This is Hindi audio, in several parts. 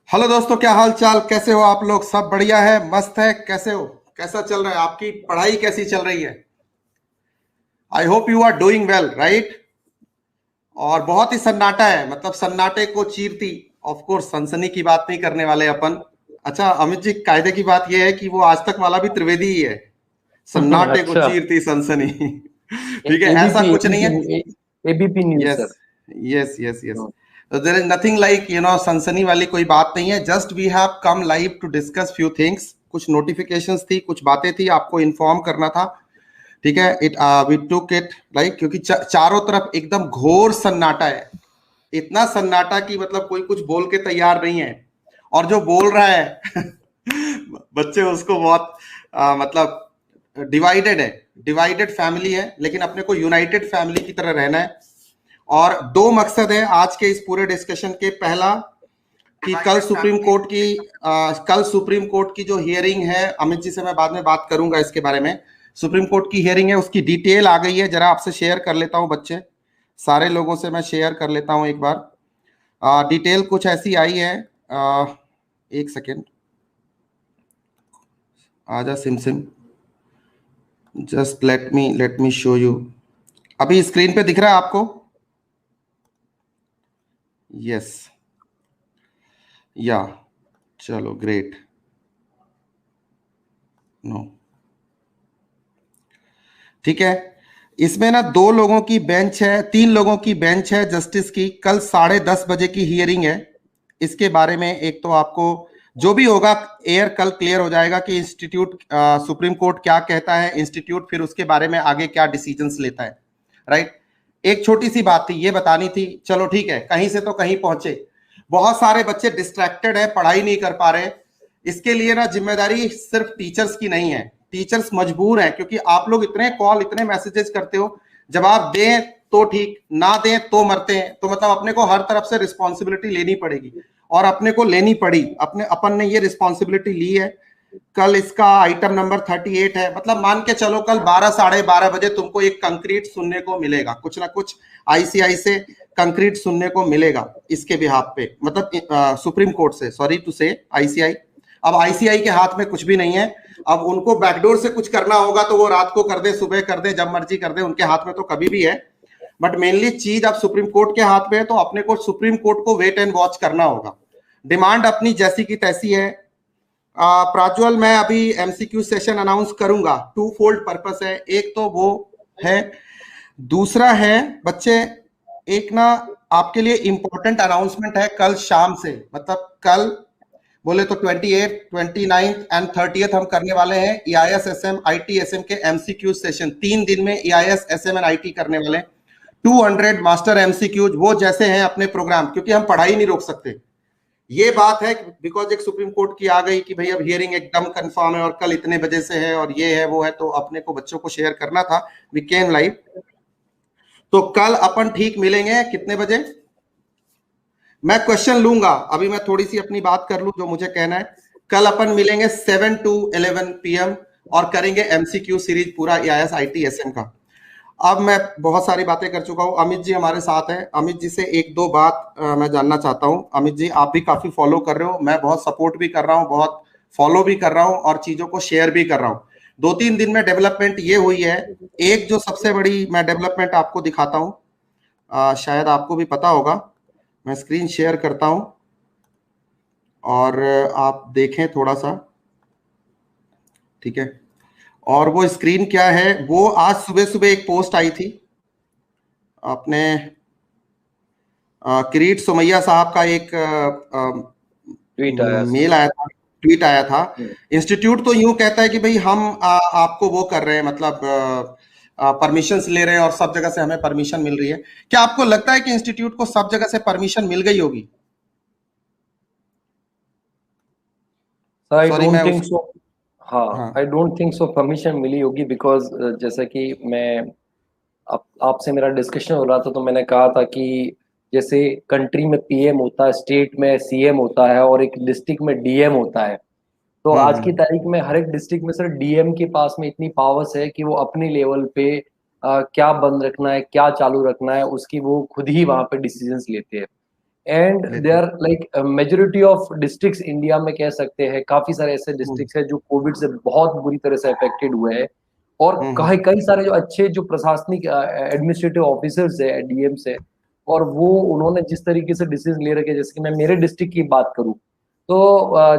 हेलो दोस्तों, क्या हाल चाल, कैसे हो आप लोग? सब बढ़िया है, मस्त है? कैसे हो, कैसा चल रहा है, आपकी पढ़ाई कैसी चल रही है? I hope you are doing well, right? और बहुत ही सन्नाटा है, मतलब सन्नाटे को चीरती, ऑफ कोर्स सनसनी की बात नहीं करने वाले अपन। अच्छा अमित जी, कायदे की बात यह है कि वो आज तक वाला भी त्रिवेदी ही है, सन्नाटे को अच्छा। चीरती सनसनी। ठीक है, ऐसा एबीपी कुछ नहीं है। ABP ABP news yes sir. Yes yes yes. There is nothing like सनसनी वाली कोई बात नहीं है। Just we have come live to discuss few things. कुछ नोटिफिकेशंस थी, कुछ बातें थी, आपको इन्फॉर्म करना था। ठीक है, it we took it like, क्योंकि चारों तरफ एकदम घोर सन्नाटा है। इतना सन्नाटा कि मतलब कोई कुछ बोल के तैयार नहीं है, और जो बोल रहा है बच्चे उसको बहुत मतलब डिवाइडेड है, डिवाइडेड फैमिली है, लेकिन अपने को यूनाइटेड फैमिली की तरह रहना है। और दो मकसद है आज के इस पूरे डिस्कशन के। पहला कि कल सुप्रीम कोर्ट की जो हियरिंग है, अमित जी से मैं बाद में बात करूंगा इसके बारे में। सुप्रीम कोर्ट की हियरिंग है, उसकी डिटेल आ गई है, जरा आपसे शेयर कर लेता हूं बच्चे, सारे लोगों से मैं शेयर कर लेता हूं एक बार। डिटेल कुछ ऐसी आई है। एक सेकेंड, आजा SIM SIM, just let me show you. अभी स्क्रीन पे दिख रहा है आपको? यस, या चलो ग्रेट। नो, ठीक है। इसमें ना दो लोगों की बेंच है, तीन लोगों की बेंच है जस्टिस की। कल 10:30 बजे की हियरिंग है। इसके बारे में एक तो आपको जो भी होगा एयर कल क्लियर हो जाएगा कि इंस्टीट्यूट सुप्रीम कोर्ट क्या कहता है, इंस्टीट्यूट फिर उसके बारे में आगे क्या डिसीजंस लेता है, राइट? एक छोटी सी बात थी, ये बतानी थी। चलो ठीक है, कहीं से तो कहीं पहुंचे। बहुत सारे बच्चे डिस्ट्रैक्टेड है, पढ़ाई नहीं कर पा रहे। इसके लिए ना जिम्मेदारी सिर्फ टीचर्स की नहीं है, टीचर्स मजबूर हैं, क्योंकि आप लोग इतने कॉल, इतने मैसेजेस करते हो। जवाब दें तो ठीक, ना दें तो मरते हैं। तो मतलब अपने को हर तरफ से रिस्पॉन्सिबिलिटी लेनी पड़ेगी, और अपने को लेनी पड़ी। अपन ने ये रिस्पॉन्सिबिलिटी ली है। कल इसका आइटम नंबर 38 है। मतलब मान के चलो कल 12-12:30 बजे तुमको एक कंक्रीट सुनने को मिलेगा, कुछ ना कुछ आईसीआई से कंक्रीट सुनने को मिलेगा इसके बिहाफ पे, मतलब सुप्रीम कोर्ट से, सॉरी टू से आईसीआई। अब आईसीआई के हाथ में कुछ भी नहीं है। अब उनको बैकडोर से कुछ करना होगा तो वो रात को कर दे, सुबह कर दे, जब मर्जी कर दे, उनके हाथ में तो कभी भी है। बट मेनली चीज अब सुप्रीम कोर्ट के हाथ में है, तो अपने को सुप्रीम कोर्ट को वेट एंड वॉच करना होगा। डिमांड अपनी जैसी की तैसी है। प्राज्वल, मैं अभी एमसीक्यू सेशन अनाउंस करूंगा। टू फोल्ड पर्पस है, एक तो वो है, दूसरा है बच्चे, एक ना आपके लिए इंपॉर्टेंट अनाउंसमेंट है कल शाम से। मतलब कल बोले तो 28, 29 एंड 30 हम करने वाले हैं EIS SM IT SM के MCQ सेशन। 3 दिन में EIS SM एंड IT करने वाले 200 मास्टर MCQ, वो जैसे हैं अपने प्रोग्राम, क्योंकि हम पढ़ाई नहीं रोक सकते। ये बात है बिकॉज एक सुप्रीम कोर्ट की आ गई कि भाई अब हियरिंग एकदम कंफर्म है और कल इतने बजे से है और ये है वो है, तो अपने को बच्चों को शेयर करना था। We can live. तो कल अपन ठीक मिलेंगे कितने बजे? मैं क्वेश्चन लूंगा, अभी मैं थोड़ी सी अपनी बात कर लूं जो मुझे कहना है। कल अपन मिलेंगे 7 to 11 PM और करेंगे MCQ सीरीज पूरा EIS IT SM का। अब मैं बहुत सारी बातें कर चुका हूं। अमित जी हमारे साथ हैं। अमित जी से एक दो बात मैं जानना चाहता हूं। अमित जी, आप भी काफी फॉलो कर रहे हो, मैं बहुत सपोर्ट भी कर रहा हूं, बहुत फॉलो भी कर रहा हूं और चीजों को शेयर भी कर रहा हूं। 2-3 दिन में डेवलपमेंट ये हुई है। एक जो सबसे बड़ी मैं डेवलपमेंट आपको दिखाता हूं, शायद आपको भी पता होगा। मैं स्क्रीन शेयर करता हूं और आप देखें थोड़ा सा, ठीक है? और वो स्क्रीन क्या है, वो आज सुबह सुबह एक पोस्ट आई थी अपने किरीट सोमैया साहब का, एक मेल आया था, ट्वीट आया था। इंस्टीट्यूट तो यूं कहता है कि भाई हम आपको वो कर रहे हैं, मतलब परमिशंस ले रहे हैं और सब जगह से हमें परमिशन मिल रही है। क्या आपको लगता है कि इंस्टीट्यूट को सब जगह से परमिशन मिल गई होगी? आई सॉरी, डोंट मैं थिंक सो। हाँ, I don't think so permission मिली होगी, बिकॉज जैसा कि मैं आपसे मेरा डिस्कशन हो रहा था, तो मैंने कहा था कि जैसे कंट्री में पीएम होता है, स्टेट में सीएम होता है और एक डिस्ट्रिक्ट में डीएम होता है। तो आज की तारीख में हर एक डिस्ट्रिक्ट में सर डीएम के पास में इतनी पावर्स है कि वो अपने लेवल पे क्या बंद रखना है, क्या चालू रखना है, उसकी वो खुद ही वहां पे डिसीजंस लेते हैं। And they are like majority of districts India में कह सकते हैं, काफी सारे ऐसे डिस्ट्रिक्ट्स हैं जो कोविड से बहुत बुरी तरह से अफेक्टेड हुए हैं। और कई कई सारे जो अच्छे जो प्रशासनिक एडमिनिस्ट्रेटिव ऑफिसर्स है, डीएम्स है, और वो उन्होंने जिस तरीके से डिसीजन ले रखे, जैसे कि मैं मेरे डिस्ट्रिक्ट की बात करूं तो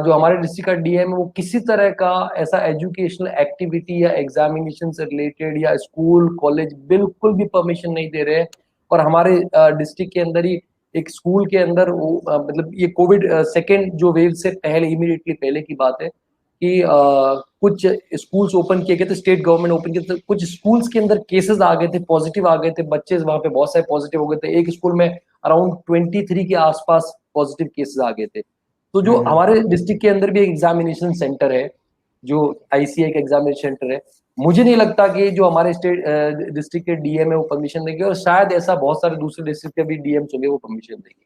जो हमारे डिस्ट्रिक्ट का डीएम है वो किसी तरह का ऐसा एजुकेशनल एक्टिविटी या एग्जामिनेशन से रिलेटेड या स्कूल कॉलेज बिल्कुल भी परमिशन नहीं दे रहे हैं। और हमारे डिस्ट्रिक्ट के अंदर ही एक स्कूल के अंदर वो मतलब ये कोविड सेकेंड जो वेव से पहले, इमीडिएटली पहले की बात है कि कुछ स्कूल्स ओपन किए गए थे, स्टेट गवर्नमेंट ओपन किए थे, कुछ स्कूल्स के अंदर केसेस आ गए थे, पॉजिटिव आ गए थे, बच्चे वहां पे बहुत सारे पॉजिटिव हो गए थे। एक स्कूल में अराउंड 23 के आसपास पॉजिटिव केसेस आ गए थे। तो जो हमारे डिस्ट्रिक्ट के अंदर भी एक एग्जामिनेशन सेंटर है, जो आईसीआई का एग्जामिनेशन सेंटर है, मुझे नहीं लगता कि जो हमारे स्टेट डिस्ट्रिक्ट के डीएम है वो परमिशन देंगे, और शायद ऐसा बहुत सारे दूसरे डिस्ट्रिक्ट के भी डीएम्स होंगे वो परमिशन देंगे।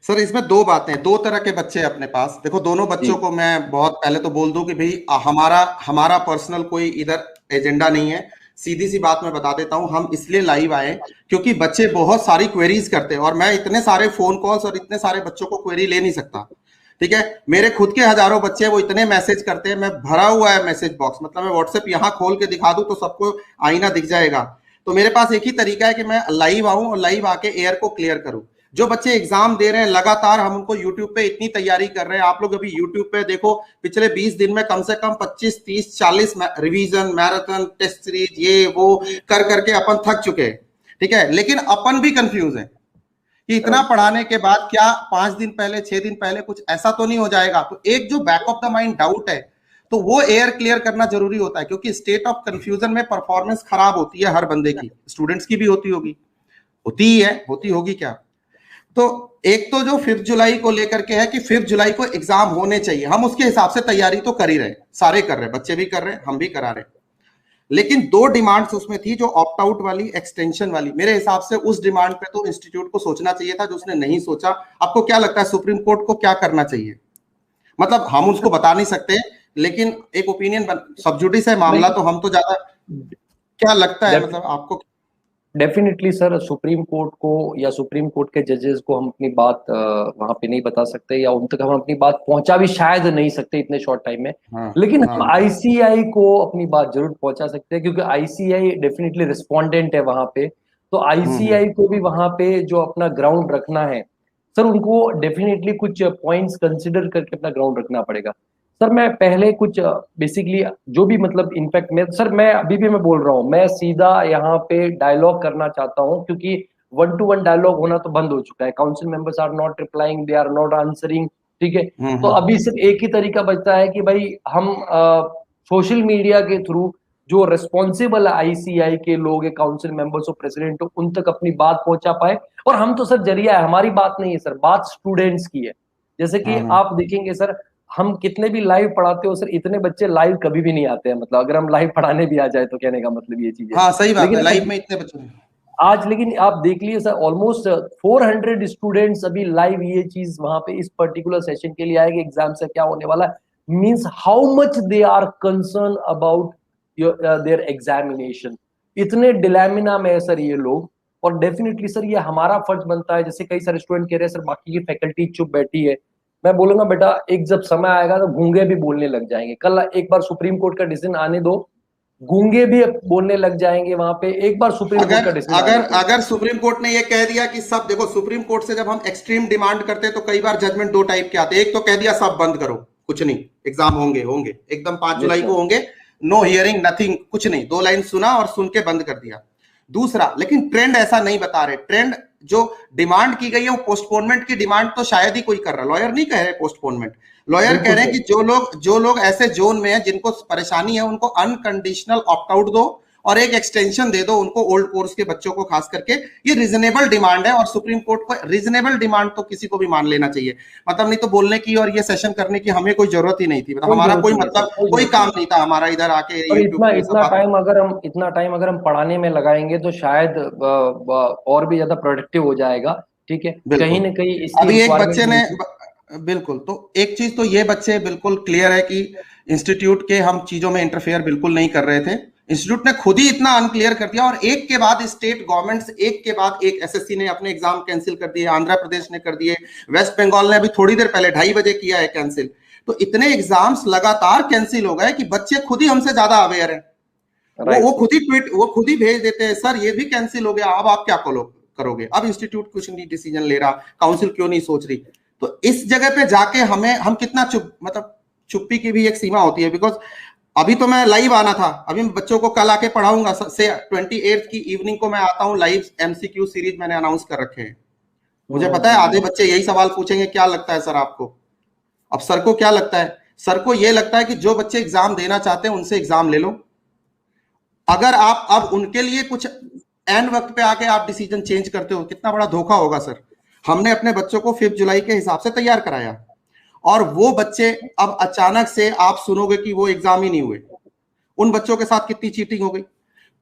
सर इसमें दो बातें, दो तरह के बच्चे अपने पास। देखो दोनों बच्चों को मैं बहुत पहले तो बोल दूं कि भाई हमारा हमारा पर्सनल कोई इधर एजेंडा नहीं है। सीधी सी बात मैं बता देता हूं, हम इसलिए लाइव आए क्योंकि बच्चे बहुत सारी क्वेरीज करते हैं और मैं इतने सारे फोन कॉल्स और इतने सारे बच्चों को क्वेरी ले नहीं सकता। ठीक है, मेरे खुद के हजारों बच्चे वो इतने मैसेज करते हैं, मैं भरा हुआ है मैसेज बॉक्स, मतलब मैं व्हाट्सएप यहाँ खोल के दिखा दूं तो सबको आईना दिख जाएगा। तो मेरे पास एक ही तरीका है कि मैं लाइव आऊं और लाइव आके एयर को क्लियर करूं। जो बच्चे एग्जाम दे रहे हैं लगातार, हम उनको यूट्यूब पे इतनी तैयारी कर रहे हैं। आप लोग अभी यूट्यूब पे देखो, पिछले 20 दिन में कम से कम 25 30 40 रिवीजन, मैराथन, टेस्ट सीरीज, ये वो कर करके अपन थक चुके हैं। ठीक है, लेकिन अपन भी कंफ्यूज है कि इतना पढ़ाने के बाद क्या 5 दिन पहले 6 दिन पहले कुछ ऐसा तो नहीं हो जाएगा। तो एक जो back of the mind doubt है, तो वो एयर क्लियर करना जरूरी होता है, क्योंकि स्टेट ऑफ कंफ्यूजन में परफॉर्मेंस खराब होती है हर बंदे की, स्टूडेंट्स की भी होती होगी, होती ही है, होती होगी क्या। तो एक तो जो 5 जुलाई को लेकर के है कि 5 जुलाई को एग्जाम होने चाहिए, हम उसके हिसाब से तैयारी तो कर ही रहे, सारे कर रहे, बच्चे भी कर रहे, हम भी करा रहे। लेकिन दो डिमांड्स उसमें थी, जो ऑप्ट आउट वाली, एक्सटेंशन वाली। मेरे हिसाब से उस डिमांड पे तो इंस्टीट्यूट को सोचना चाहिए था, जो उसने नहीं सोचा। आपको क्या लगता है सुप्रीम कोर्ट को क्या करना चाहिए? मतलब हम उसको बता नहीं सकते, लेकिन एक ओपिनियन सब जुडिस है मामला, तो हम तो ज्यादा, क्या लगता है मतलब आपको? डेफिनेटली सर, सुप्रीम कोर्ट को या सुप्रीम कोर्ट के जजेस को हम अपनी बात वहां पे नहीं बता सकते, या उन तक हम अपनी बात पहुंचा भी शायद नहीं सकते इतने शॉर्ट टाइम में। लेकिन हम आईसीआई को अपनी बात जरूर पहुंचा सकते हैं, क्योंकि आईसीआई डेफिनेटली रिस्पोंडेंट है वहां पे। तो आईसीआई को भी वहां पे जो अपना ग्राउंड रखना है सर, उनको डेफिनेटली कुछ पॉइंट्स कंसिडर करके अपना ग्राउंड रखना पड़ेगा। सर मैं पहले कुछ बेसिकली जो भी मतलब इनफैक्ट मैं अभी भी मैं बोल रहा हूँ, मैं सीधा यहाँ पे डायलॉग करना चाहता हूँ, क्योंकि 1-to-1 डायलॉग होना तो बंद हो चुका है। Council members are not replying, they are not answering. ठीक है, तो अभी सिर्फ एक ही तरीका बचता है कि भाई हम सोशल मीडिया के थ्रू जो रिस्पॉन्सिबल आईसीआई के लोग है, काउंसिल मेंबर्स और प्रेसिडेंट, उन तक अपनी बात पहुंचा पाए। और हम तो सर जरिया है, हमारी बात नहीं है सर, बात स्टूडेंट्स की है। जैसे कि आप देखेंगे सर, हम कितने भी लाइव पढ़ाते हो सर, इतने बच्चे लाइव कभी भी नहीं आते हैं। मतलब अगर हम लाइव पढ़ाने भी आ जाए तो कहने का मतलब ये चीज है। हाँ सही बात है, लेकिन लाइव में इतने बच्चे आज लेकिन आप देख लीजिए सर, ऑलमोस्ट 400 स्टूडेंट्स अभी लाइव ये चीज वहां पे इस पर्टिकुलर सेशन के लिए आए कि एग्जाम से क्या होने वाला है। Means how much they are concern about their examination. इतने डिलेमिना में है सर ये लोग। और डेफिनेटली सर ये हमारा फर्ज बनता है, जैसे कई सारे स्टूडेंट कह रहे हैं सर बाकी की फैकल्टी चुप बैठी है। मैं बोलूंगा बेटा, एक जब समय आएगा तो गूंगे भी बोलने लग जाएंगे। कल एक बार सुप्रीम कोर्ट का डिसीजन आने दो, गूंगे भी बोलने लग जाएंगे वहां पे। एक बार सुप्रीम कोर्ट का डिसीजन अगर अगर सुप्रीम कोर्ट ने ये कह दिया कि सब, देखो सुप्रीम कोर्ट से जब हम एक्सट्रीम डिमांड करते हैं तो कई बार जजमेंट दो टाइप के आते हैं। एक तो कह दिया सब बंद करो, कुछ नहीं, एग्जाम होंगे होंगे एकदम 5 जुलाई को होंगे, नो हियरिंग नथिंग, कुछ नहीं, 2 लाइन सुना और सुन के बंद कर दिया। दूसरा, लेकिन ट्रेंड ऐसा नहीं बता रहे। ट्रेंड जो डिमांड की गई है वो पोस्टपोनमेंट की डिमांड तो शायद ही कोई कर रहा, लॉयर नहीं कह रहे पोस्टपोनमेंट। लॉयर कह रहे हैं कि जो लोग ऐसे जोन में हैं जिनको परेशानी है, उनको अनकंडीशनल ऑप्ट आउट दो और एक एक्सटेंशन दे दो उनको, ओल्ड कोर्स के बच्चों को खास करके। ये रीजनेबल डिमांड है और सुप्रीम कोर्ट को रीजनेबल डिमांड तो किसी को भी मान लेना चाहिए। मतलब नहीं तो बोलने की और ये सेशन करने की हमें कोई जरूरत ही नहीं थी। मतलब हमारा कोई मतलब कोई काम नहीं था हमारा इधर आके इतना टाइम अगर हम पढ़ाने में लगाएंगे तो शायद और भी ज्यादा प्रोडक्टिव हो जाएगा। ठीक है, कहीं ना कहीं अभी एक बच्चे ने बिल्कुल, तो एक चीज तो ये बच्चे बिल्कुल क्लियर है कि इंस्टीट्यूट के हम चीजों में इंटरफेयर बिल्कुल नहीं कर रहे थे। इंस्टीट्यूट ने खुद ही इतना अनक्लियर कर दिया, और एक के बाद स्टेट गवर्नमेंट्स, एक के बाद एक, एसएससी ने अपने एग्जाम कैंसिल कर दिए, आंध्र प्रदेश ने कर दिए, वेस्ट बंगाल ने अभी थोड़ी देर पहले 2:30 बजे किया है कैंसिल। तो इतने एग्जाम्स लगातार कैंसिल हो गए कि बच्चे खुद ही हमसे ज्यादा अवेयर है। वो खुद ही ट्वीट, वो खुद ही भेज देते हैं, सर ये भी कैंसिल हो गया, अब आप क्या करोगे? अब इंस्टीट्यूट कुछ नहीं डिसीजन ले रहा, काउंसिल क्यों नहीं सोच रही? तो इस जगह पे जाके हम कितना मतलब चुप्पी की भी एक सीमा होती है। बिकॉज अभी तो मैं लाइव आना था, अभी मैं बच्चों को कल आके पढ़ाऊंगा, से 28 की इवनिंग को मैं आता हूँ लाइव, एमसीक्यू सीरीज मैंने अनाउंस कर रखे हैं। मुझे पता है आधे बच्चे यही सवाल पूछेंगे, क्या लगता है सर आपको? अब सर को क्या लगता है? सर को यह लगता है कि जो बच्चे एग्जाम देना चाहते हैं उनसे एग्जाम ले लो। अगर आप अब उनके लिए कुछ एंड वक्त पे आके आप डिसीजन चेंज करते हो, कितना बड़ा धोखा होगा सर। हमने अपने बच्चों को 5 जुलाई के हिसाब से तैयार कराया, और वो बच्चे अब अचानक से आप सुनोगे कि वो एग्जाम ही नहीं हुए। उन बच्चों के साथ कितनी चीटिंग हो गई।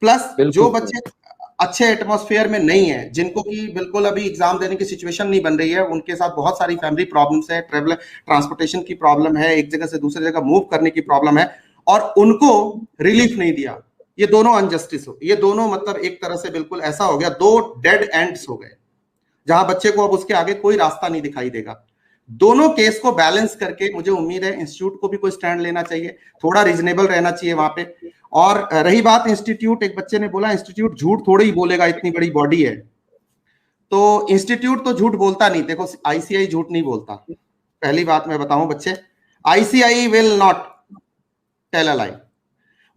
प्लस जो बच्चे अच्छे एटमॉस्फेयर में नहीं है, जिनको कि बिल्कुल अभी एग्जाम देने की सिचुएशन नहीं बन रही है, उनके साथ बहुत सारी फैमिली प्रॉब्लम्स है, ट्रेवल ट्रांसपोर्टेशन की प्रॉब्लम है, एक जगह से दूसरी जगह मूव करने की प्रॉब्लम है, और उनको रिलीफ नहीं दिया। ये दोनों अनजस्टिस हो, ये दोनों मतलब एक तरह से बिल्कुल ऐसा हो गया, 2 डेड एंड्स हो गए, जहां बच्चे को अब उसके आगे कोई रास्ता नहीं दिखाई देगा। दोनों केस को बैलेंस करके मुझे उम्मीद है इंस्टीट्यूट को भी कोई स्टैंड लेना चाहिए, थोड़ा रीजनेबल रहना चाहिए वहां पे। और रही बात इंस्टीट्यूट, एक बच्चे ने बोला इंस्टीट्यूट झूठ थोड़ी ही बोलेगा, इतनी बड़ी बॉडी है। तो इंस्टीट्यूट तो झूठ बोलता नहीं, देखो आईसीआई झूठ नहीं बोलता। पहली बात मैं बताऊं बच्चे, ICI will not tell a lie,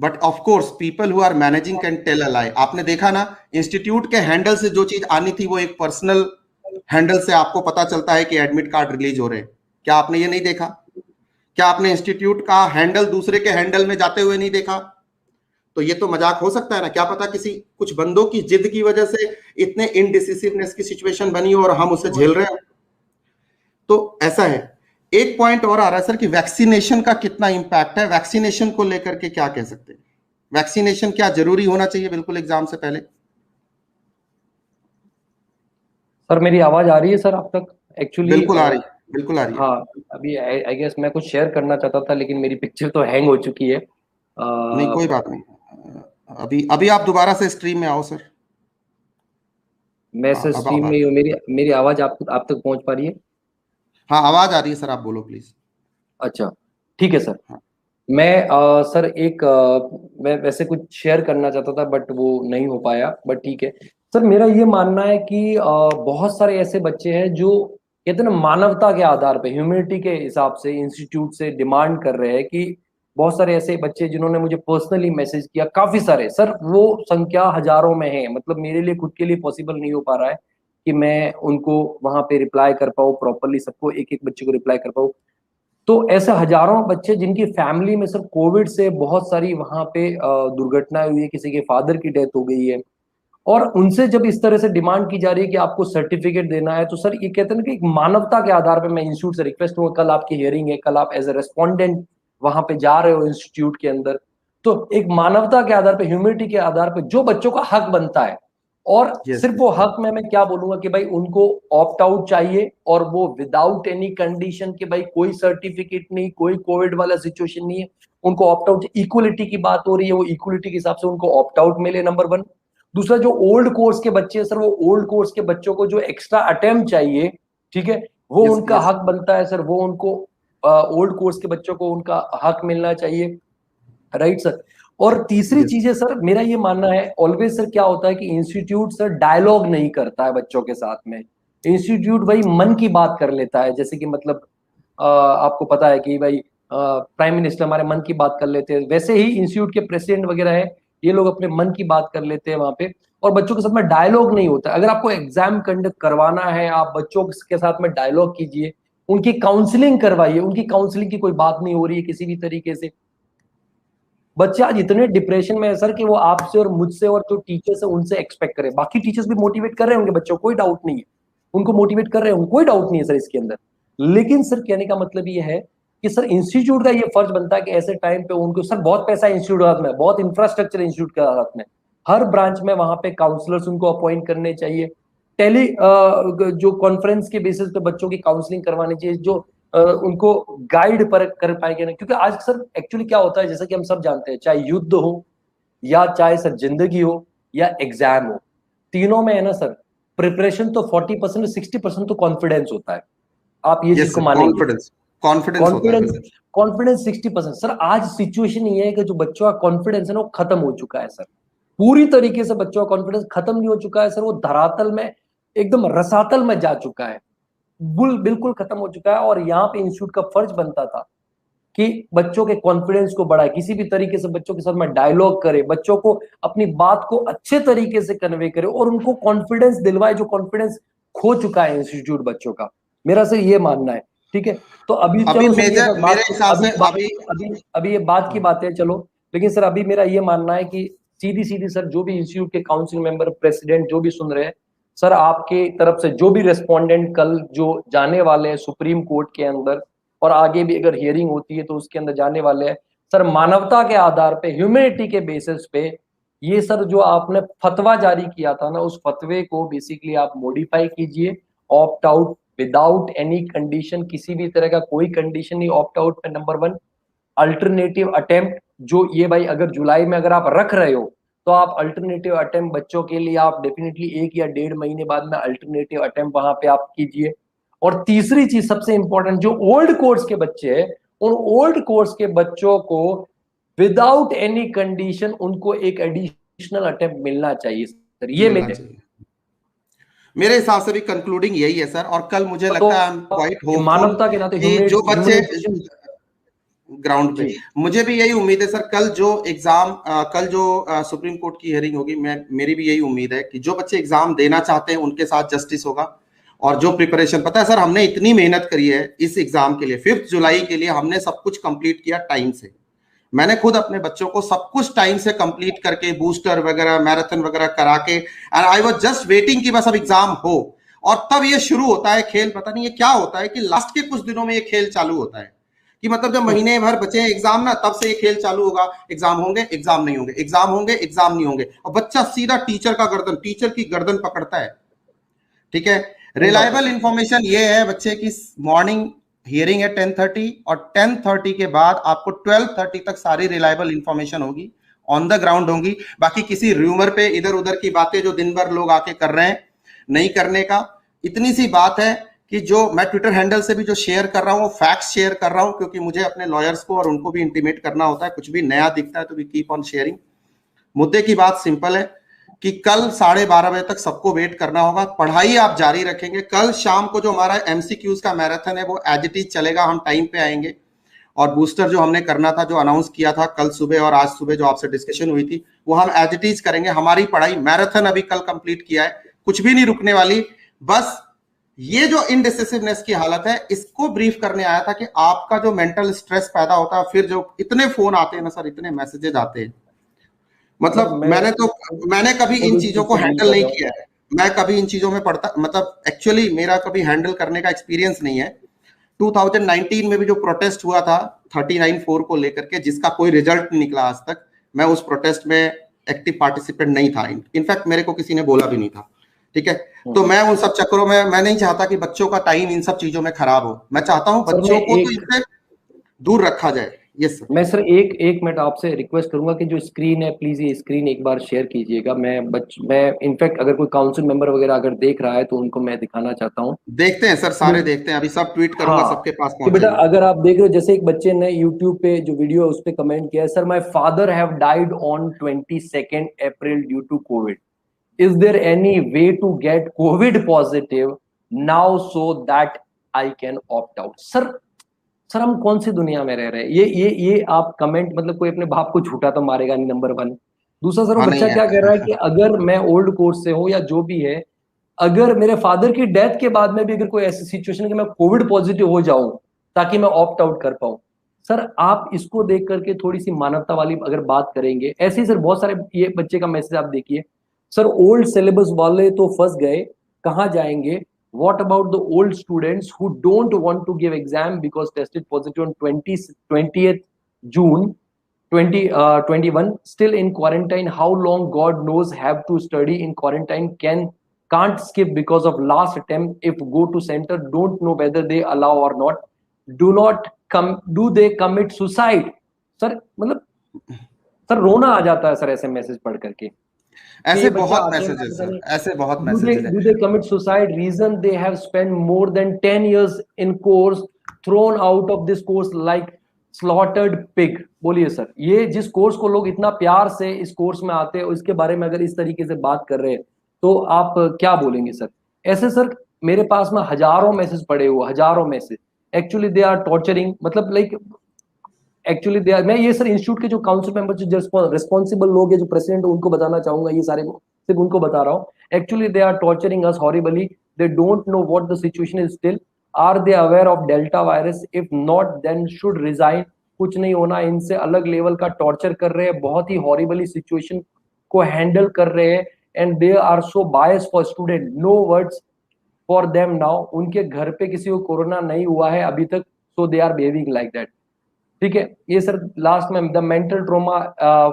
but of course people who are managing can tell a lie. आपने देखा ना, इंस्टीट्यूट के हैंडल से जो चीज आनी थी वो एक पर्सनल हैंडल से आपको पता चलता है कि एडमिट कार्ड रिलीज हो रहे हैं। क्या आपने ये नहीं देखा? क्या आपने इंस्टीट्यूट का हैंडल दूसरे के हैंडल में जाते हुए नहीं देखा? तो ये तो मजाक हो सकता है ना? क्या पता किसी कुछ बंदों की जिद की वजह से इतने इनडिसिसिवनेस की सिचुएशन बनी हो और हम उसे झेल रहे हो। तो ऐसा है। एक पॉइंट और आ रहा है सर कि वैक्सीनेशन का कितना इंपैक्ट है, वैक्सीनेशन को लेकर के क्या कह सकते हैं? वैक्सीनेशन क्या जरूरी होना चाहिए बिल्कुल एग्जाम से पहले? सर मेरी आवाज आ रही है सर आप तक? एक्चुअली बिल्कुल आ रही, बिल्कुल आ रही है। हाँ, अभी आई गेस मैं कुछ शेयर करना चाहता था, लेकिन मेरी पिक्चर तो हैंग हो चुकी है। नहीं कोई बात नहीं, अभी अभी आप दोबारा से स्ट्रीम में आओ सर। मैं सर अब स्ट्रीम में ही हूँ। मेरी मेरी आवाज आप तक पहुंच पा रही है? हाँ आवाज आ रही है सर, आप बोलो प्लीज। अच्छा, ठीक है सर। हाँ। मैं सर मैं वैसे कुछ शेयर करना चाहता था बट वो नहीं हो पाया, बट ठीक है सर। मेरा ये मानना है कि बहुत सारे ऐसे बच्चे हैं जो कहते हैं ना, मानवता के आधार पे, ह्यूमैनिटी के हिसाब से इंस्टीट्यूट से डिमांड कर रहे हैं कि बहुत सारे ऐसे बच्चे जिन्होंने मुझे पर्सनली मैसेज किया, काफी सारे सर, वो संख्या हजारों में है। मतलब मेरे लिए खुद के लिए पॉसिबल नहीं हो पा रहा है कि मैं उनको वहां पे रिप्लाई कर पाऊँ प्रॉपरली, सबको एक एक बच्चे को रिप्लाई कर पाऊँ। तो ऐसे हजारों बच्चे जिनकी फैमिली में सर कोविड से बहुत सारी वहां पे दुर्घटनाएं हुई है, किसी के फादर की डेथ हो गई है, और उनसे जब इस तरह से डिमांड की जा रही है कि आपको सर्टिफिकेट देना है, तो सर ये कहते हैं ना कि एक मानवता के आधार पे मैं इंस्टीट्यूट से रिक्वेस्ट करूंगा, कल आपकी हियरिंग है, कल आप एज ए रेस्पोंडेंट वहां पे जा रहे हो इंस्टीट्यूट के अंदर, तो एक मानवता के आधार पे, ह्यूमिलिटी के आधार पे जो बच्चों का हक बनता है, और सिर्फ वो हक में मैं क्या बोलूंगा कि भाई उनको ऑप्ट आउट चाहिए, और वो विदाउट एनी कंडीशन के, भाई कोई सर्टिफिकेट नहीं, कोई कोविड वाला सिचुएशन नहीं है, उनको ऑप्ट आउट, इक्वलिटी की बात हो रही है, वो इक्वलिटी के हिसाब से उनको ऑप्ट आउट मिले, नंबर 1। दूसरा, जो ओल्ड कोर्स के बच्चे हैं सर, वो ओल्ड कोर्स के बच्चों को जो एक्स्ट्रा अटेम्प्ट चाहिए, ठीक है, वो उनका हक बनता है सर, वो उनको ओल्ड कोर्स के बच्चों को उनका हक मिलना चाहिए, राइट सर। और तीसरी चीज है सर, मेरा ये मानना है, ऑलवेज सर क्या होता है कि इंस्टीट्यूट सर डायलॉग नहीं करता है बच्चों के साथ में। इंस्टीट्यूट भाई मन की बात कर लेता है, जैसे कि मतलब आपको पता है कि भाई प्राइम मिनिस्टर हमारे मन की बात कर लेते हैं, वैसे ही इंस्टीट्यूट के प्रेसिडेंट वगैरह है, ये लोग अपने मन की बात कर लेते हैं वहां पे, और बच्चों के साथ में डायलॉग नहीं होता। अगर आपको एग्जाम कंडक्ट करवाना है, आप बच्चों के साथ में डायलॉग कीजिए, उनकी काउंसलिंग करवाइए। उनकी काउंसलिंग की कोई बात नहीं हो रही है किसी भी तरीके से। बच्चे आज इतने डिप्रेशन में है सर कि वो आपसे और मुझसे और जो टीचर्स है उनसे एक्सपेक्ट करें। बाकी टीचर्स भी मोटिवेट कर रहे होंगे बच्चों को, कोई डाउट नहीं है, उनको मोटिवेट कर रहे होंगे, कोई डाउट नहीं है सर इसके अंदर। लेकिन सर कहने का मतलब ये है कि सर इंस्टीट्यूट का ये फर्ज बनता है कि ऐसे टाइम पे उनको, सर बहुत पैसा इंस्टीट्यूट के हाथ में, बहुत इंफ्रास्ट्रक्चर इंस्टीट्यूट के हाथ में, हर ब्रांच में वहां पे काउंसलर्स उनको अपॉइंट करने चाहिए, टेली जो कॉन्फ्रेंस के बेसिस पे बच्चों की काउंसलिंग करवानी चाहिए, जो उनको गाइड पर कर पाएंगे ना। क्योंकि आज सर एक्चुअली क्या होता है, जैसा कि हम सब जानते हैं, चाहे युद्ध हो, या चाहे सर जिंदगी हो या एग्जाम हो, तीनों में है ना सर, प्रिपरेशन तो 40% 60% तो कॉन्फिडेंस होता है। आप ये चीज यस को सर, मानेंगे? कॉन्फिडेंस, कॉन्फिडेंस होता है कॉन्फिडेंस, बिल्कुल। कॉन्फिडेंस 60%। सर आज सिचुएशन ये है कि जो बच्चों का कॉन्फिडेंस है ना वो खत्म हो चुका है सर, पूरी तरीके से बच्चों का कॉन्फिडेंस खत्म नहीं हो चुका है सर, वो धरातल में एकदम रसातल में जा चुका है, बिल्कुल खत्म हो चुका है। और यहाँ पे इंस्टीट्यूट का फर्ज बनता था कि बच्चों के कॉन्फिडेंस को बढ़ाए, किसी भी तरीके से बच्चों के साथ में डायलॉग करे, बच्चों को अपनी बात को अच्छे तरीके से कन्वे करे और उनको कॉन्फिडेंस दिलवाए, जो कॉन्फिडेंस खो चुका है इंस्टीट्यूट बच्चों का। मेरा सर ये मानना है, ठीक है। तो अभी अभी चलो सर ये मेजर सर मेरे बात, हिसाब अभी से बात अभी अभी अभी ये बात की बात है चलो, लेकिन सर अभी मेरा ये मानना है कि सीधी सीधी सर जो भी इंस्टीट्यूट के काउंसिल मेंबर, प्रेसिडेंट जो भी सुन रहे हैं सर, आपके तरफ से जो भी रेस्पोंडेंट कल जो जाने वाले हैं सुप्रीम कोर्ट के अंदर, और आगे भी अगर हियरिंग होती है तो उसके अंदर जाने वाले हैं सर, मानवता के आधार पे, ह्यूमैनिटी के बेसिस पे, ये सर जो आपने फतवा जारी किया था ना, उस फतवे को बेसिकली आप मॉडिफाई कीजिए, opt out without any condition, किसी भी तरह का कोई कंडीशन नहीं ऑप्ट आउट पे, नंबर वन। अल्टरनेटिव अटेम्प्ट जो ये भाई अगर जुलाई में अगर आप रख रहे हो तो आप अल्टरनेटिव अटेम्प्ट बच्चों के लिए आप डेफिनेटली 1 या 1.5 महीने बाद में अल्टरनेटिव अटेम्प्ट वहां पे आप कीजिए। और तीसरी चीज सबसे इंपॉर्टेंट, जो ओल्ड कोर्स के बच्चे हैं उन ओल्ड कोर्स के बच्चों को विदाउट एनी कंडीशन उनको एक एडिशनल अटेम्प्ट मिलना चाहिए सर, ये मिलना मेरे चाहिए। मेरे हिसाब से भी कंक्लूडिंग यही है सर, और कल मुझे लगता है आई एम क्वाइट तो होपफुल मानवता के नाते कि जो बच्चे ह्यूमैनिटेशन। ग्राउंड पे, जी मुझे भी यही उम्मीद है सर, कल जो एग्जाम कल जो सुप्रीम कोर्ट की हियरिंग होगी, मेरी भी यही उम्मीद है कि जो बच्चे एग्जाम देना चाहते हैं उनके साथ जस्टिस होगा। और जो प्रिपरेशन, पता है सर, हमने इतनी मेहनत करी है इस एग्जाम के लिए, 5 जुलाई के लिए हमने सब कुछ कंप्लीट किया टाइम से। मैंने खुद अपने बच्चों को सब कुछ टाइम से कंप्लीट करके, बूस्टर वगैरह, मैराथन वगैरह करा के, and I was just waiting कि बस अब एग्जाम हो। और तब ये शुरू होता है खेल, पता नहीं ये क्या होता है कि लास्ट के कुछ दिनों में ये खेल चालू होता है, कि मतलब जब महीने भर बचे हैं एग्जाम ना, तब से ये खेल चालू होगा, एग्जाम होंगे, एग्जाम नहीं होंगे, एग्जाम होंगे, एग्जाम नहीं होंगे, और बच्चा सीधा टीचर की गर्दन पकड़ता है। ठीक है, सही बात है रिलायबल सर। इंफॉर्मेशन ये है बच्चे की, मॉर्निंग हियरिंग है 10:30, और 10:30 के बाद आपको 12:30 तक सारी रिलायबल इंफॉर्मेशन होगी, ऑन द ग्राउंड होगी। बाकी किसी रूमर पे इधर उधर की बातें जो दिन भर लोग आके कर रहे हैं, नहीं करने का। इतनी सी बात है कि जो मैं ट्विटर हैंडल से भी जो शेयर कर रहा हूँ वो फैक्ट्स शेयर कर रहा हूँ, क्योंकि मुझे अपने लॉयर्स को और उनको भी इंटीमेट करना होता है, कुछ भी नया दिखता है तो वी कीप ऑन शेयरिंग। मुद्दे की बात सिंपल है कि कल 12:30 बजे तक सबको वेट करना होगा, पढ़ाई आप जारी रखेंगे। कल शाम को जो हमारा एमसीक्यूज का मैराथन है वो एज इट इज चलेगा, हम टाइम पे आएंगे। और बूस्टर जो हमने करना था, जो अनाउंस किया था कल सुबह और आज सुबह जो आपसे डिस्कशन हुई थी, वो हम एज इट इज करेंगे। हमारी पढ़ाई मैराथन अभी कल कंप्लीट किया है, कुछ भी नहीं रुकने वाली। बस ये जो इनडिसिसिवनेस की हालत है, इसको ब्रीफ करने आया था कि आपका जो मेंटल स्ट्रेस पैदा होता है, फिर जो इतने फोन आते हैं ना सर, इतने मैसेजेस आते हैं, सर मतलब मैं मैंने कभी इन खुद इस चीजों चीज को से डील हैंडल कर नहीं रहा हूँ। किया है। मैं कभी इन चीजों में पढ़ता, मतलब एक्चुअली मेरा कभी हैंडल करने का एक्सपीरियंस नहीं है। 2019 में भी जो प्रोटेस्ट हुआ था 39(4) को लेकर के, जिसका कोई रिजल्ट नहीं निकला आज तक, मैं उस प्रोटेस्ट में एक्टिव पार्टिसिपेंट नहीं था, इनफैक्ट मेरे को किसी ने बोला भी नहीं था। ठीक है, तो मैं उन सब चक्करों में, मैं नहीं चाहता कि बच्चों का टाइम इन सब चीजों में खराब हो। मैं चाहता हूं सर मैं बच्चों को तो एक इससे दूर रखा जाए। Yes sir. मैं सर एक मिनट आपसे रिक्वेस्ट करूंगा कि जो स्क्रीन है प्लीज ये स्क्रीन एक बार शेयर कीजिएगा। मैं इनफैक्ट अगर कोई काउंसिल मेंबर वगैरह अगर देख रहा है तो उनको मैं दिखाना चाहता हूँ। देखते हैं सर, सारे देखते हैं, अभी सब ट्वीट करूंगा, हाँ सबके पास कि पहुंच बेटा जाएगी। अगर आप देख रहे हो, जैसे एक बच्चे ने यूट्यूब पे जो वीडियो है उस पे कमेंट किया है, sir my father have died on 22 April due to Covid, is there any way to get Covid positive now so that I can opt out. Sir हम कौन सी दुनिया में रह रहे हैं? ये आप कमेंट, मतलब कोई अपने बाप को झूठा तो मारेगा नहीं, नंबर वन। दूसरा सर वो हाँ नहीं बच्चा है। क्या कह रहा है कि अगर मैं ओल्ड कोर्स से हूं या जो भी है, अगर मेरे फादर की डेथ के बाद में भी अगर कोई ऐसी सिचुएशन है कि मैं कोविड पॉजिटिव हो जाऊं ताकि मैं ऑप्ट आउट कर पाऊं, सर आप इसको देख करके थोड़ी सी मानवता वाली अगर बात करेंगे, ऐसे ही सर बहुत सारे ये बच्चे का मैसेज आप देखिए, सर ओल्ड सिलेबस वाले तो फंस गए, कहाँ जाएंगे? What about the old students who don't want to give exam because tested positive on 20th June 2021, still in quarantine? How long God knows have to study in quarantine, can't skip because of last attempt, if go to center don't know whether they allow or not, do they commit suicide? Sir मतलब सर रोना आ जाता है सर ऐसे मैसेज पढ़ करके। ऐसे बहुत मैसेजेस सर, ऐसे बहुत Do they मैसेजेस है। do they commit suicide? Reason they have spent more than 10 years in course, thrown out of this course like slaughtered pig। बोलिए सर, ये जिस कोर्स को लोग इतना प्यार से इस कोर्स में आते हैं इसके बारे में अगर इस तरीके से बात कर रहे हैं तो आप क्या बोलेंगे सर? ऐसे सर मेरे पास में हजारों मैसेज पड़े हुए, हजारों messages. Actually they are torturing, मतलब लाइक एक्चुअली दे आर, मैं ये सर इंस्टीट्यूट के जो काउंसिल मेंबर जो रिस्पॉन्सिबल लोग हैं, जो प्रेसिडेंट, उनको बताना चाहूंगा, ये सारे सिर्फ उनको बता रहा हूँ। Actually they are torturing us horribly, they don't know what the situation is still, are they aware of Delta virus, if not then should resign. कुछ नहीं होना, इनसे अलग लेवल का टॉर्चर कर रहे हैं, बहुत ही हॉरिबली सिचुएशन को हैंडल कर रहे हैं, and they are so bias for student, no words for them now. उनके घर पे किसी को कोरोना नहीं हुआ है अभी तक, so they are behaving like that. ठीक है, ये सर लास्ट में the mental trauma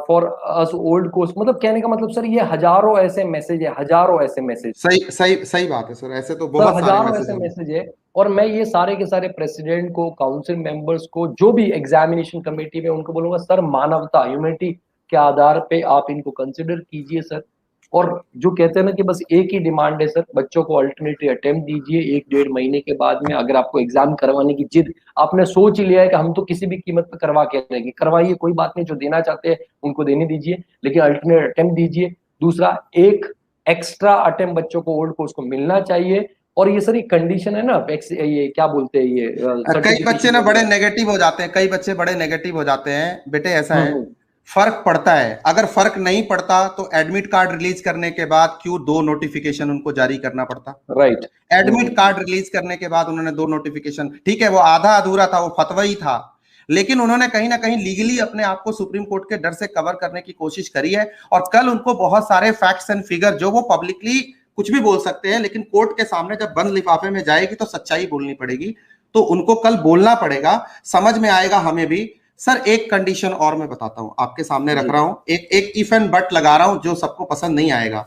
for us old course, मतलब कहने का मतलब सर ये हजारों ऐसे मैसेज है, हजारों ऐसे मैसेज। सही सही सही बात है सर, ऐसे तो सर बहुत सारे हजारों मैसेज ऐसे हैं। मैसेज है, और मैं ये सारे के सारे प्रेसिडेंट को, काउंसिल मेंबर्स को, जो भी एग्जामिनेशन कमेटी में, उनको बोलूंगा सर मानवता, ह्यूमैनिटी के आधार पे आप इनको कंसिडर कीजिए सर। और जो कहते हैं ना कि बस एक ही डिमांड है सर, बच्चों को अल्टरनेटिव अटेम्प्ट दीजिए 1-1.5 महीने के बाद में। अगर आपको एग्जाम करवाने की जिद आपने सोच ही लिया है कि हम तो किसी भी कीमत पर करवा के रहेंगे, करवाइए, कोई बात नहीं, जो देना चाहते हैं उनको देने दीजिए, लेकिन अल्टरनेटिव अटेम्प्ट दीजिए। दूसरा, एक एक्स्ट्रा अटेम्प्ट बच्चों को ओल्ड कोर्स को मिलना चाहिए। और ये सर एक कंडीशन है ना, ये क्या बोलते हैं, ये कई बच्चे सर्टिफिकेशन ना बड़े वगैरह। नेगेटिव हो जाते हैं, कई बच्चे बड़े नेगेटिव हो जाते हैं बेटे, ऐसा है हम्म। फर्क पड़ता है। अगर फर्क नहीं पड़ता तो एडमिट कार्ड रिलीज करने के बाद क्यों 2 नोटिफिकेशन उनको जारी करना पड़ता? राइट। एडमिट कार्ड रिलीज करने के बाद उन्होंने 2 नोटिफिकेशन, ठीक है वो आधा अधूरा था, वो फतवा ही था, लेकिन उन्होंने कहीं ना कहीं लीगली अपने आप को सुप्रीम कोर्ट के डर से कवर करने की कोशिश करी है। और कल उनको बहुत सारे फैक्ट्स एंड फिगर जो वो पब्लिकली कुछ भी बोल सकते हैं, लेकिन कोर्ट के सामने जब बंद लिफाफे में जाएगी तो सच्चाई बोलनी पड़ेगी, तो उनको कल बोलना पड़ेगा, समझ में आएगा हमें भी। सर एक कंडीशन और मैं बताता हूं, आपके सामने रख रहा हूं, एक इफ एंड बट लगा रहा हूं जो सबको पसंद नहीं आएगा।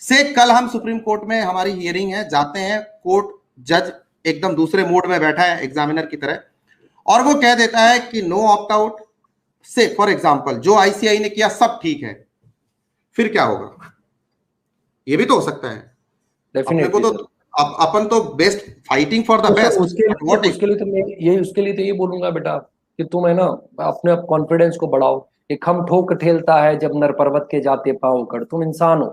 से कल हम सुप्रीम कोर्ट में हमारी हियरिंग है, जाते हैं, कोर्ट जज एकदम दूसरे मोड में बैठा है एग्जामिनर की तरह, और वो कह देता है कि नो ऑप्ट आउट, से फॉर एग्जांपल जो आईसीआई ने किया सब ठीक है, फिर क्या होगा? ये भी तो हो सकता है। अपने को तो अपन तो best, fighting for the best, but what if? उसके लिए तो ये बोलूंगा बेटा कि तुम है ना अपने कॉन्फिडेंस को बढ़ाओ। एक हम ठोक ठेलता है जब नर पर्वत के जाते पांव उखड़, तुम इंसान हो,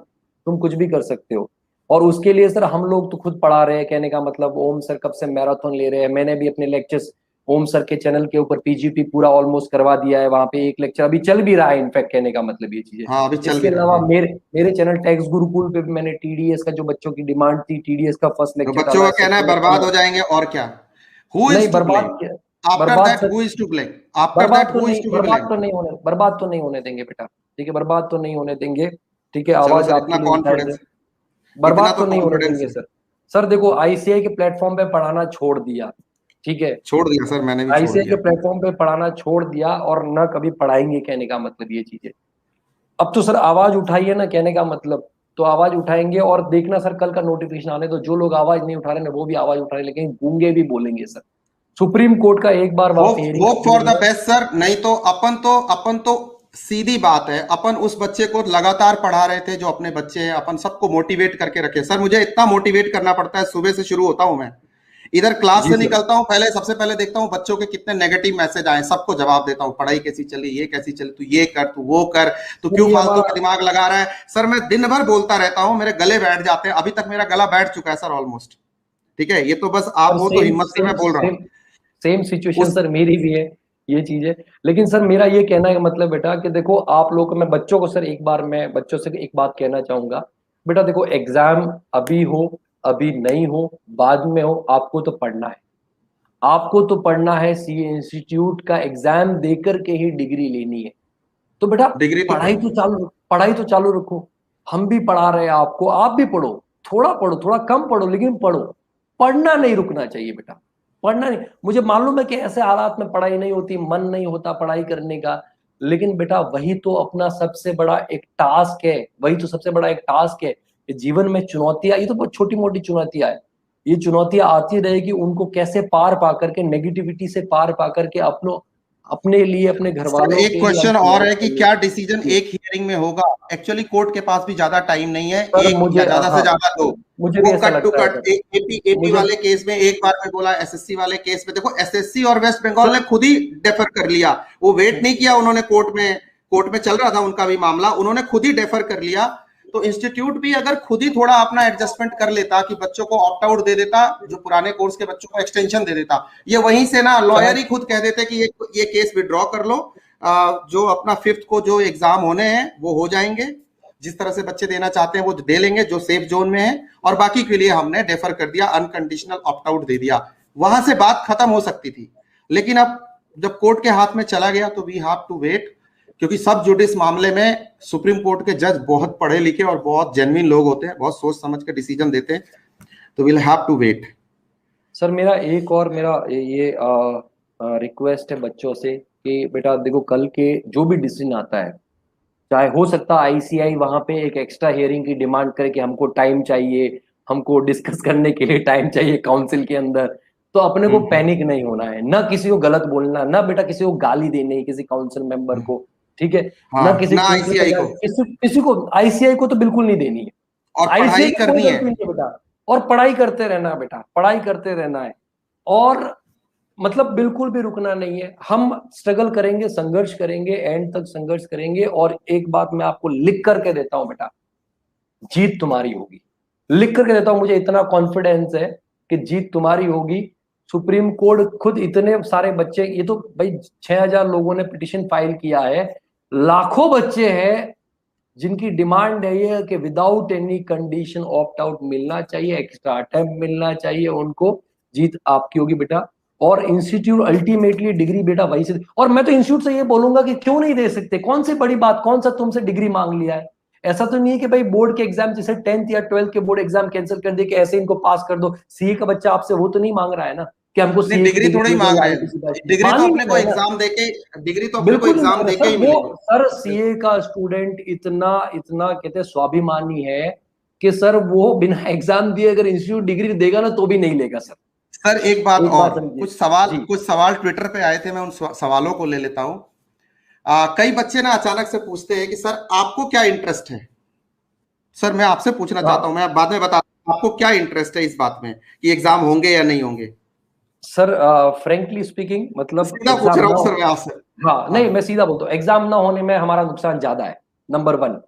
तुम कुछ भी कर सकते हो। और उसके लिए सर हम लोग तो खुद पढ़ा रहे हैं, कहने का मतलब ओम सर कब से मैराथन ले रहे हैं। मैंने भी अपने लेक्चर्स ओम सर के चैनल के ऊपर पीजीटी पूरा ऑलमोस्ट करवा दिया है, वहां पे एक लेक्चर अभी चल भी रहा है, इनफैक्ट कहने का मतलब ये चीज है। हाँ अभी चल इसके भी रहा अलावा है। मेरे मेरे चैनल टैक्स गुरुकुल पे भी मैंने टीडीएस का, जो बच्चों की डिमांड थी, टीडीएस का फर्स्ट तो लेक्चर बच्चों डाला का है कहना है बर्बाद हो जाएंगे, और क्या? हु नहीं इज टू ब्लेम? आफ्टर बर्बाद that sir, who is to blame? After that who is to be blame? बर्बाद तो नहीं होने देंगे बेटा, ठीक है, बर्बाद तो नहीं होने देंगे। ठीक है, चलो आवाज सर, इतना आपके लिए उठाएंगे, कॉन्फिडेंस, इतना बर्बाद तो तो नहीं होने कॉन्फिडेंस देंगे है। सर। सर देखो आईसीआई के प्लेटफॉर्म पे पढ़ाना छोड़ दिया, ठीक है, छोड़ दिया सर, मैंने भी छोड़ आईसीआई के दिया। प्लेटफॉर्म पे पढ़ाना छोड़ दिया और न कभी पढ़ाएंगे, कहने का मतलब ये चीजें। अब तो सर आवाज उठाइए ना, कहने का मतलब तो आवाज उठाएंगे। और देखना सर कल का नोटिफिकेशन आने तो जो लोग आवाज नहीं उठा रहे ना वो भी आवाज उठा रहे हैं, लेकिन गूंगे भी बोलेंगे सर। सुप्रीम कोर्ट का एक बार वहां पे hearing hope for the best sir, नहीं तो अपन तो सीधी बात है, अपन उस बच्चे को लगातार पढ़ा रहे थे जो अपने बच्चे हैं, अपन सबको मोटिवेट करके रखे। सर मुझे इतना मोटिवेट करना पड़ता है, सुबह से शुरू होता हूं मैं, इधर क्लास जी से सर। निकलता हूं, पहले सबसे पहले देखता हूं बच्चों के कितने नेगेटिव मैसेज आए, सबको जवाब देता हूं, पढ़ाई कैसी चली, ये कैसी चली, तू ये कर, तू वो कर, तू सर क्यों ये फालतू हमारा में दिमाग लगा रहा है। सर मैं दिन भर बोलता रहता हूं, मेरे गले बैठ जाते हैं, अभी तक मेरा गला बैठ चुका है सर ऑलमोस्ट। ठीक है, ये तो बस आप और हो तो सेम हिम्मत से सेम मैं बोल रहा हूं। सेम सेम सिचुएशन उस सर मेरी भी है, ये चीज है। लेकिन सर मेरा ये कहना है मतलब बेटा कि देखो आप लोग, मैं बच्चों को सर एक बार मैं बच्चों से एक बात कहना चाहूंगा, बेटा देखो एग्जाम अभी हो, अभी नहीं हो, बाद में हो, आपको तो पढ़ना है, आपको तो पढ़ना है। सी इंस्टीट्यूट का एग्जाम देकर के ही डिग्री लेनी है। तो बेटा डिग्री तो पढ़ाई तो चालू रखो। हम भी पढ़ा रहे हैं आपको, आप भी पढ़ो, थोड़ा कम पढ़ो, लेकिन पढ़ो। पढ़ना नहीं रुकना चाहिए बेटा, पढ़ना नहीं। मुझे मालूम है कि ऐसे हालात में पढ़ाई नहीं होती, मन नहीं होता पढ़ाई करने का, लेकिन बेटा वही तो अपना सबसे बड़ा एक टास्क है, वही तो सबसे बड़ा एक टास्क है कि जीवन में चुनौतियां, ये तो बहुत छोटी मोटी चुनौतियां है, ये चुनौतियां आती रहेगी, उनको कैसे पार पा करके, नेगेटिविटी से पार पा करके अपनो अपने लिए, अपने घर वालों एक के लिए क्वेश्चन हम और तैयारी है कि करें। क्या डिसीजन एक हियरिंग में होगा? एक्चुअली कोर्ट के पास भी ज्यादा टाइम नहीं है, सर एक या मुझे ज्यादा से हाँ, ज्यादा दो। मुझे भी वो ऐसा कट टू लगता है कट सर। एपी मुझे वाले केस में एक बार में बोला, एसएससी वाले केस में देखो एसएससी और वेस्ट बंगाल ने सर खुद ही डेफर कर लिया, वो वेट नहीं किया उन्होंने कोर्ट में चल रहा था उनका भी मामला, उन्होंने खुद ही डेफर कर लिया। तो इंस्टीट्यूट भी अगर खुद ही थोड़ा अपना एडजस्टमेंट कर लेता कि बच्चों को ऑप्ट आउट दे देता, जो पुराने कोर्स के बच्चों को एक्सटेंशन दे देता, ये वहीं से ना लॉयर ही खुद कह देते कि ये केस विड्रॉ कर लो, जो अपना 5th को जो एग्जाम होने हैं वो हो जाएंगे, जिस तरह से बच्चे देना चाहते हैं वो दे लेंगे जो सेफ जोन में है, और बाकी के लिए हमने डेफर कर दिया, अनकंडीशनल ऑप्ट आउट दे दिया, वहां से बात खत्म हो सकती थी। लेकिन अब जब कोर्ट के हाथ में चला गया तो वी हैव टू वेट, क्योंकि सब जुडिस मामले में सुप्रीम कोर्ट के जज बहुत पढ़े लिखे और बहुत जेन्युइन लोग होते हैं, बहुत सोच समझ के डिसीजन देते हैं, तो will have to wait. Sir मेरा एक और मेरा ये रिक्वेस्ट है बच्चों से कि बेटा देखो, कल के जो भी डिसीजन आता है, चाहे हो सकता है आईसीआई वहां पे एक एक्स्ट्रा हियरिंग की डिमांड करे कि हमको टाइम चाहिए, हमको डिस्कस करने के लिए टाइम चाहिए काउंसिल के अंदर, तो अपने को पैनिक नहीं होना है, ना किसी को गलत बोलना, ना बेटा किसी को गाली देनी है किसी काउंसिल मेंबर को, ठीक है, हाँ, ना किसी ना टीचर आईसीआई को, को, किसी को आईसीआई को तो बिल्कुल नहीं देनी है। और आईसीआई पढ़ाई की कोई करनी है। गलती नहीं है बेटा, और पढ़ाई करते रहना है बेटा, पढ़ाई करते रहना है, और मतलब बिल्कुल भी रुकना नहीं है। हम स्ट्रगल करेंगे, संघर्ष करेंगे, एंड तक संघर्ष करेंगे, और एक बात मैं आपको लिख करके देता हूं बेटा, जीत तुम्हारी होगी, लिख करके देता हूं, मुझे इतना कॉन्फिडेंस है कि जीत तुम्हारी होगी। सुप्रीम कोर्ट खुद इतने सारे बच्चे, ये तो भाई 6,000 लोगों ने पिटिशन फाइल किया है, लाखों बच्चे हैं जिनकी डिमांड है ये कि without any condition opt out मिलना चाहिए, एक्स्ट्रा अटेम्प्ट मिलना चाहिए उनको। जीत आपकी होगी बेटा, और इंस्टीट्यूट अल्टीमेटली डिग्री बेटा वही से, और मैं तो इंस्टीट्यूट से ये बोलूंगा कि क्यों नहीं दे सकते, कौन सी बड़ी बात, कौन सा तुमसे डिग्री मांग लिया है। ऐसा तो नहीं है कि भाई बोर्ड के एग्जाम जैसे 10th या 12th के बोर्ड एग्जाम कैंसिल कर दे कि ऐसे इनको पास कर दो, सीए का बच्चा आपसे वो तो नहीं मांग रहा है ना कि हमको नहीं, सीए की डिग्री डिग्री थोड़ा ही दे दो मांग या रहे आईटी हैं, की बैच, डिग्री तो मांग ही अपने नहीं को रहा है ना, एग्जाम देके, डिग्री तो अपने को बिल्कुल नहीं एग्जाम मांग रहा देके सर। ही वो मिलेगी। सर सीए का स्टूडेंट इतना इतना कहते हैं स्वाभिमानी है कि सर वो बिना एग्जाम दिए अगर इंस्टीट्यूट डिग्री देगा ना तो भी नहीं लेगा सर। सर एक बात एक और, बात समझिए कुछ सवाल जी। कुछ सवाल ट्विटर पे आए थे, मैं उन सवालों को ले लेता हूं। कई बच्चे ना अचानक से पूछते हैं कि सर आपको क्या इंटरेस्ट है। सर मैं आपसे पूछना चाहता हूं, हाँ मैं बाद में बताता हूं आपको क्या इंटरेस्ट है इस बात में कि एग्जाम होंगे या नहीं होंगे। सर, फ्रेंकली स्पीकिंग मतलब सीधा पूछ एग्जाम रहा ना हूं हो, सर मैं आपसे। हाँ हाँ, नहीं मैं सीधा बोलता हूँ, एग्जाम ना होने में हमारा नुकसान ज्यादा है। नंबर वन,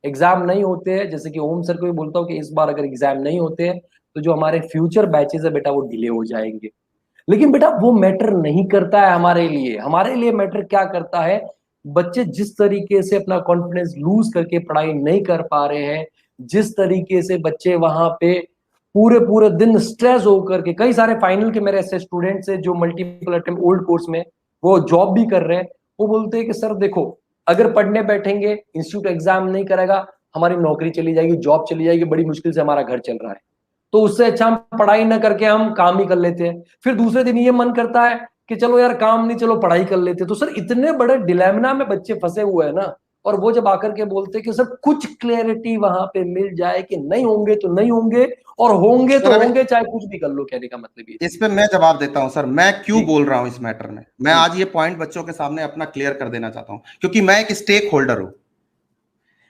एग्जाम नहीं होते हैं, जैसे कि ओम सर को भी बोलता हूँ कि इस बार अगर एग्जाम नहीं होते हैं तो जो हमारे फ्यूचर बैचेस है बेटा वो डिले हो जाएंगे। लेकिन बेटा वो मैटर नहीं करता है हमारे लिए, हमारे लिए मैटर क्या करता है, बच्चे जिस तरीके से अपना कॉन्फिडेंस लूज करके पढ़ाई नहीं कर पा रहे हैं, जिस तरीके से बच्चे वहां पे पूरे पूरे दिन स्ट्रेस होकर के, कई सारे फाइनल के मेरे ऐसे स्टूडेंट्स है जो मल्टीपल अटेम्प्ट ओल्ड कोर्स में वो जॉब भी कर रहे हैं, वो बोलते हैं कि सर देखो, अगर पढ़ने बैठेंगे, इंस्टीट्यूट एग्जाम नहीं करेगा, हमारी नौकरी चली जाएगी, जॉब चली जाएगी, बड़ी मुश्किल से हमारा घर चल रहा है, तो उससे अच्छा हम पढ़ाई ना करके हम काम ही कर लेते हैं। फिर दूसरे दिन ये मन करता है कि चलो यार काम नहीं, चलो पढ़ाई कर लेते हैं। तो सर इतने बड़े डिलेमना में बच्चे फंसे हुए हैं ना, और वो जब आकर के बोलते हैं कि सर कुछ क्लैरिटी वहां पे मिल जाए कि नहीं होंगे तो नहीं होंगे, और होंगे सर तो अभी होंगे चाहे कुछ भी कर लो, कहने का मतलब ये। इस पे मैं जवाब देता हूं सर, मैं क्यों जी बोल रहा हूं इस मैटर में, मैं जी आज ये पॉइंट बच्चों के सामने अपना क्लियर कर देना चाहता हूं, क्योंकि मैं एक स्टेक होल्डर हूं,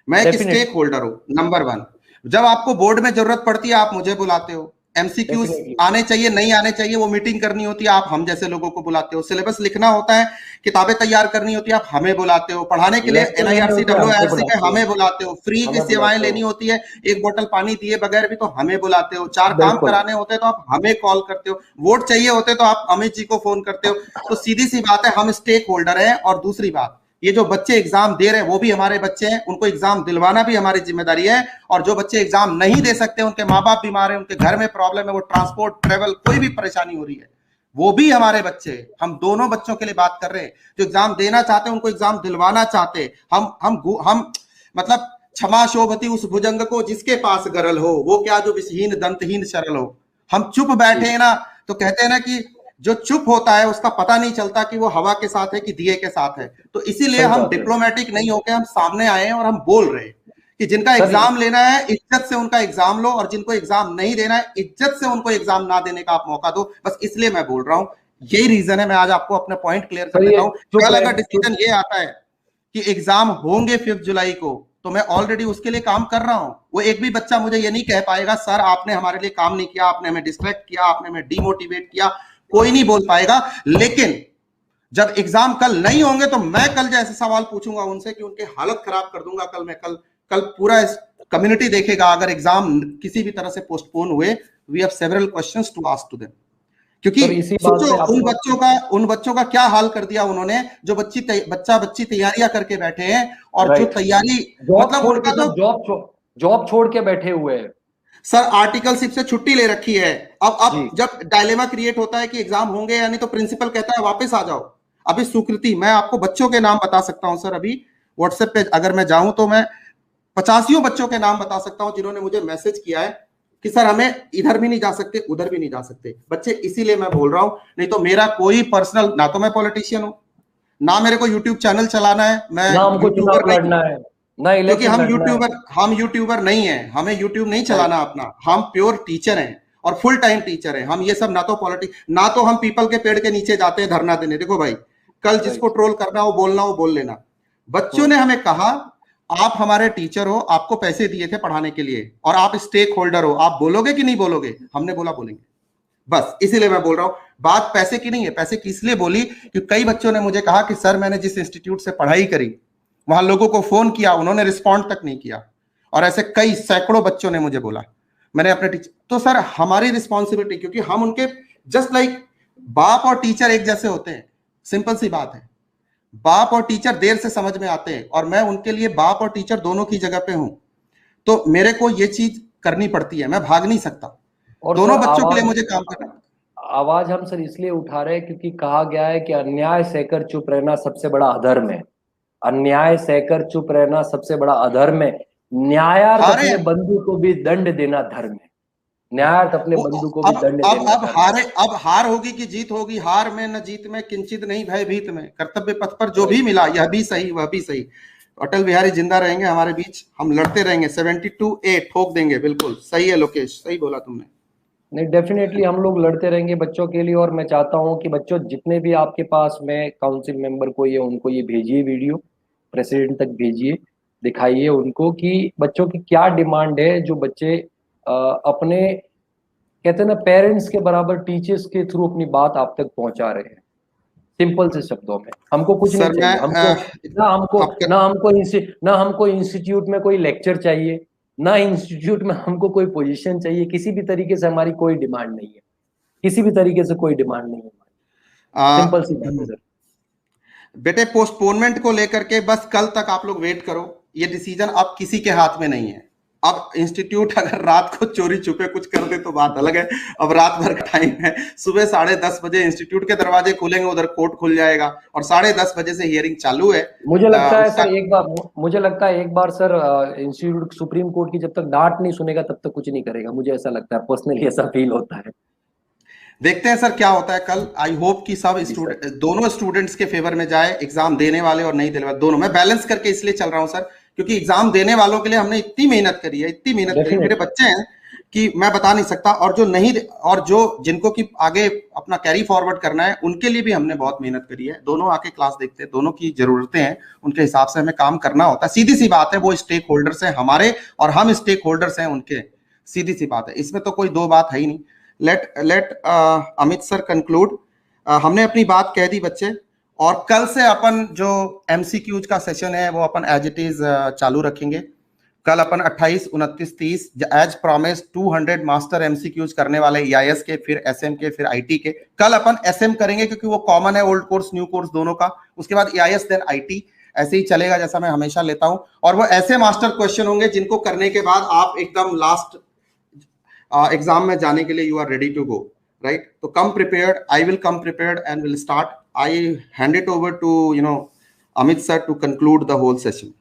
मैं एक डेफिनेटली स्टेक होल्डर हूं। नंबर वन, जब आपको बोर्ड में जरूरत पड़ती है आप मुझे बुलाते हो, एमसीक्यूज डेफिनेटली आने चाहिए नहीं आने चाहिए वो मीटिंग करनी होती है, आप हम जैसे लोगों को बुलाते हो, सिलेबस लिखना होता है, किताबें तैयार करनी होती है, आप हमें बुलाते हो, पढ़ाने के लिए लेक्चर लेने एनआईआरसी होते हैं हमको डब्ल्यूआईआरसी के बुलाते हो, हमें बुलाते हो, फ्री की हमें सेवाएं बुलाते लेनी हो, होती है, एक बोतल पानी दिए बगैर भी तो हमें बुलाते हो, चार काम बिल्कुल कराने होते हैं तो आप हमें कॉल करते हो, वोट चाहिए होते तो आप अमित जी को फोन करते हो। तो सीधी सी बात है, हम स्टेक होल्डर हैं। और दूसरी बात, ये जो बच्चे एग्जाम दे रहे हैं वो भी हमारे बच्चे हैं, उनको एग्जाम दिलवाना भी हमारी जिम्मेदारी है। और जो बच्चे एग्जाम नहीं दे सकते, उनके माँ बाप बीमार है, उनके घर में प्रॉब्लम है, वो ट्रांसपोर्ट ट्रेवल कोई भी परेशानी हो रही है, वो भी हमारे बच्चे हैं। हम दोनों बच्चों के लिए बात कर रहे हैं, जो एग्जाम देना चाहते हैं उनको एग्जाम दिलवाना चाहते हैं। हम मतलब क्षमा शोभती उस भुजंग को जिसके पास गरल हो, वो क्या जो विषहीन दंतहीन सरल हो। हम चुप बैठे हैं ना, तो कहते हैं ना कि जो चुप होता है उसका पता नहीं चलता कि वो हवा के साथ है कि दिए के साथ है। तो इसीलिए सही हम बात है डिप्लोमेटिक नहीं होके हम सामने आए हैं और हम बोल रहे हैं कि जिनका सर। एग्जाम लेना है इज्जत से उनका एग्जाम लो, और जिनको एग्जाम नहीं देना है इज्जत से उनको एग्जाम ना देने का आप मौका दो। बस इसलिए मैं बोल रहा हूं, यही रीजन है, मैं आज आपको अपना पॉइंट क्लियर कर सर देता ये हूँ। चुप कल रह अगर डिसीजन ये आता है कि एग्जाम होंगे 5 जुलाई को, तो मैं ऑलरेडी उसके लिए काम कर रहा हूं। वो एक भी बच्चा मुझे ये नहीं कह पाएगा सर आपने हमारे लिए काम नहीं किया, आपने हमें डिस्ट्रैक्ट किया, आपने हमें डिमोटिवेट किया, कोई नहीं बोल पाएगा। लेकिन जब एग्जाम कल नहीं होंगे तो मैं कल जैसे सवाल पूछूंगा उनसे कि उनकी हालत खराब कर दूंगा। कल पूरा कम्युनिटी देखेगा अगर एग्जाम किसी भी तरह से पोस्टपोन हुए, we have several questions to ask to them. क्योंकि इसी बात सोचो पे आपको उन बच्चों का क्या हाल कर दिया उन्होंने, जो बच्ची तैयारियां करके बैठे हैं, और जो राइट, तैयारी जॉब मतलब छोड़ उनका के तो सर, जॉब छोड़ के बैठे हुए हैं। सर आर्टिकलशिप से छुट्टी ले रखी है। जी अब जब डायलेमा क्रिएट होता है कि एग्जाम होंगे या नहीं, तो प्रिंसिपल कहता है वापस आ जाओ। अभी सुकृति, मैं आपको बच्चों के नाम बता सकता हूं सर, अभी व्हाट्सएप पे अगर मैं जाऊं तो मैं 85 बच्चों के नाम बता सकता हूं जिन्होंने मुझे मैसेज किया है कि सर हमें इधर भी नहीं जा सकते, उधर भी नहीं जा सकते बच्चे। इसीलिए मैं बोल रहा हूं, नहीं तो मेरा कोई पर्सनल, ना तो मैं पॉलिटिशियन हूं, ना मेरे को यूट्यूब चैनल चलाना है, मैं ना हमको यूट्यूबर चुनाव नहीं लड़ना हूं। है, ना क्योंकि इलेक्शन लड़ना है। हम यूट्यूबर नहीं है, हमें यूट्यूब नहीं राइट चलाना अपना, हम प्योर टीचर हैं और फुल टाइम टीचर हैं हम। ये सब ना तो पॉलिटिक्स, ना तो हम पीपल के पेड़ के नीचे जाते हैं धरना देने। देखो भाई, कल जिसको राइट। ट्रोल करना हो बोलना हो बोल लेना। बच्चों ने हमें कहा आप हमारे टीचर हो, आपको पैसे दिए थे पढ़ाने के लिए, और आप स्टेक होल्डर हो, आप बोलोगे कि नहीं बोलोगे? हमने बोला बोलेंगे। बस इसीलिए मैं बोल रहा हूं, बात पैसे की नहीं है। पैसे की इसलिए बोली कि कई बच्चों ने मुझे कहा कि सर मैंने जिस इंस्टीट्यूट से पढ़ाई करी वहां लोगों को फोन किया, उन्होंने रिस्पॉन्ड तक नहीं किया। और ऐसे कई सैकड़ों बच्चों ने मुझे बोला। मैंने अपने टीचर, तो सर हमारी रिस्पॉन्सिबिलिटी, क्योंकि हम उनके जस्ट लाइक बाप और टीचर एक जैसे होते हैं, सिंपल सी बात है। बाप और टीचर देर से समझ में आते हैं, और मैं उनके लिए बाप और टीचर दोनों की जगह पे हूं, तो मेरे को ये चीज करनी पड़ती है, मैं भाग नहीं सकता। और दोनों सर बच्चों के लिए मुझे काम करना। आवाज हम सर इसलिए उठा रहे हैं क्योंकि कहा गया है कि अन्याय सहकर चुप रहना सबसे बड़ा अधर्म है। अन्याय सहकर चुप रहना सबसे बड़ा अधर्म है। न्यायार्थ हारे अपने बंधु को भी दंड देना धर्म है। न्यायार्थ अपने बंधु को भी दंड देना धर्म है। अब हार होगी कि जीत होगी, हार में न जीत में किंचित नहीं भय भीत में, कर्तव्य पथ पर जो भी राइट। मिला यह भी सही वह भी सही। अटल बिहारी जिंदा रहेंगे हमारे बीच, हम लड़ते रहेंगे। 72A ठोक देंगे। बिल्कुल सही है लोकेश, सही बोला तुमने। नहीं, डेफिनेटली हम लोग लड़ते रहेंगे बच्चों के लिए। और मैं चाहता हूं कि बच्चों जितने भी आपके पास में काउंसिल मेंबर को ये उनको ये भेजिए वीडियो, प्रेसिडेंट तक भेजिए, दिखाइए उनको कि बच्चों की क्या डिमांड है, जो बच्चे अपने कहते हैं ना पेरेंट्स के बराबर टीचर्स के थ्रू अपनी बात आप तक पहुंचा रहे हैं। सिंपल से शब्दों में हमको कुछ नहीं सर मैं चाहिए। हमको ना हमको आपका ना हमको ना हमको इंस्टीट्यूट में कोई लेक्चर चाहिए, ना इंस्टीट्यूट में हमको कोई पोजीशन चाहिए। किसी भी तरीके से हमारी कोई डिमांड नहीं है, किसी भी तरीके से कोई डिमांड नहीं है। सिंपल सी बात है सर। बेटे पोस्टपोनमेंट को लेकर के बस कल तक आप लोग वेट करो। ये डिसीजन अब किसी के हाथ में नहीं है। अब इंस्टीट्यूट अगर रात को चोरी छुपे कुछ कर दे तो बात अलग है। अब रात भर का टाइम है, सुबह 10:30 बजे इंस्टीट्यूट के दरवाजे खुलेंगे, उधर कोर्ट खुल जाएगा, और 10:30 बजे से हियरिंग चालू है। मुझे लगता है उसका सर एक बार सर इंस्टीट्यूट सुप्रीम कोर्ट की जब तक डांट नहीं सुनेगा तब तक कुछ नहीं करेगा। मुझे ऐसा लगता है, पर्सनली ऐसा फील होता है। देखते हैं सर क्या होता है कल। आई होप कि सब जी सर। स्टूडेंट, दोनों स्टूडेंट्स के फेवर में जाए, एग्जाम देने वाले और नहीं देने वाले दोनों। मैं बैलेंस करके इसलिए चल रहा हूं सर, क्योंकि एग्जाम देने वालों के लिए हमने इतनी मेहनत करी है, इतनी मेहनत करी है, मेरे डेफिनेटली। बच्चे हैं कि मैं बता नहीं सकता। और जो नहीं, और जो जिनको कि आगे अपना कैरी फॉरवर्ड करना है, उनके लिए भी हमने बहुत मेहनत करी है। दोनों आके क्लास देखते हैं, दोनों की जरूरतें हैं, उनके हिसाब से हमें काम करना होता है। सीधी सी बात है, वो स्टेक होल्डर्स हैं हमारे और हम स्टेक होल्डर्स हैं उनके। सीधी सी बात है, इसमें तो कोई दो बात है ही नहीं। Let Amit sir conclude. हमने अपनी बात कह दी बच्चे, और कल से अपन जो एमसीक्यूज का सेशन है वो अपन एज इट इज चालू रखेंगे। कल अपन 28, 29, 30 एज प्रॉमिस 200 मास्टर एमसीक्यूज करने वाले ईआईएस के, फिर एसएम के, फिर आईटी के। कल अपन एसएम करेंगे क्योंकि वो कॉमन है, ओल्ड कोर्स न्यू कोर्स दोनों का। उसके बाद ईआईएस देन आईटी, ऐसे ही चलेगा जैसा मैं हमेशा लेता हूं। और वो ऐसे मास्टर क्वेश्चन होंगे जिनको करने के बाद आप एकदम लास्ट एग्जाम में जाने के लिए you are ready to go, right? तो come prepared, I will come prepared and will start. I hand it over to Amit sir to conclude the whole session.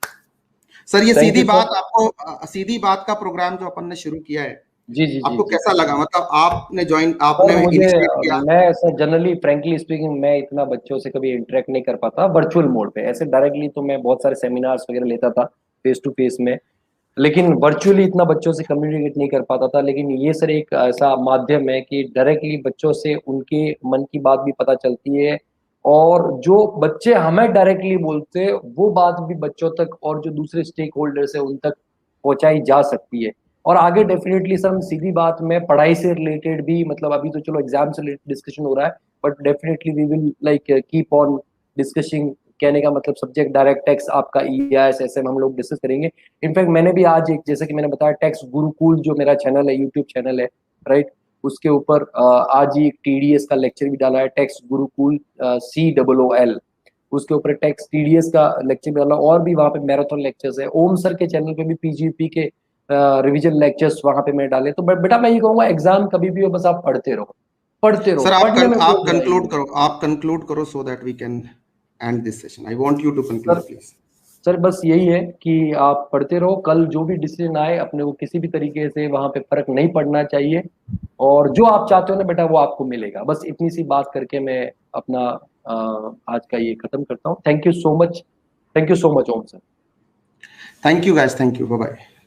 Sir ये थैंक सीधी यू बात सर। आपको, सीधी बात का प्रोग्राम जो अपन ने शुरू किया है, जी जी जी आपको जी। कैसा लगा? मतलब आपने ज्वाइन, सर आपने मुझे इनिशिएट किया? मैं सर जनरली फ्रैंकली स्पीकिंग मैं इतना बच्चों से कभी इंटरेक्ट नहीं कर पाता वर्चुअल मोड पे। ऐसे डायरेक्टली तो मैं बहुत सारे सेमिनार्स वगैरह लेता था फेस टू फेस में। लेकिन वर्चुअली इतना बच्चों से कम्युनिकेट नहीं कर पाता था। लेकिन ये सर एक ऐसा माध्यम है कि डायरेक्टली बच्चों से उनके मन की बात भी पता चलती है, और जो बच्चे हमें डायरेक्टली बोलते हैं वो बात भी बच्चों तक और जो दूसरे स्टेक होल्डर्स है उन तक पहुंचाई जा सकती है। और आगे डेफिनेटली सर हम सीधी बात में पढ़ाई से रिलेटेड भी, मतलब अभी तो चलो एग्जाम से रिलेटेड डिस्कशन हो रहा है, but definitely we will like keep on discussing. कहने का मतलब सब्जेक्ट डायरेक्ट टैक्स, आपका ईआईएस एसएम हम लोग डिस्कस करेंगे। इनफैक्ट मैंने भी आज एक, जैसे कि मैंने बताया, टैक्स गुरुकुल जो मेरा चैनल है, यूट्यूब चैनल है, राइट, उसके ऊपर आज ही एक टीडीएस का लेक्चर भी डाला है, टैक्स गुरुकुल COOL, उसके ऊपर टैक्स टीडीएस का लेक्चर भी डाला, और भी वहाँ पे मैराथन लेक्चर्स है। ओम सर के चैनल पे भी पीजीपी के रिवीजन लेक्चर्स वहाँ पे मैं डाले। तो बेटा मैं ये कहूंगा, एग्जाम कभी भी हो, बस आप पढ़ते रहो, पढ़ते रहो, सर पढ़ने में कोई बुराई नहीं है। आप कंक्लूड करो so that we can end this session. I want you to sir conclude please. Sir बस यही है कि आप पढ़ते रहो, कल जो भी डिसीजन आए अपने को किसी भी तरीके से वहां पे फर्क नहीं पड़ना चाहिए, और जो आप चाहते हो ना बेटा वो आपको मिलेगा। बस इतनी सी बात करके मैं अपना आज का ये खत्म करता हूँ। Thank you so much, thank you so much Om sir. Thank you guys, thank you, bye bye.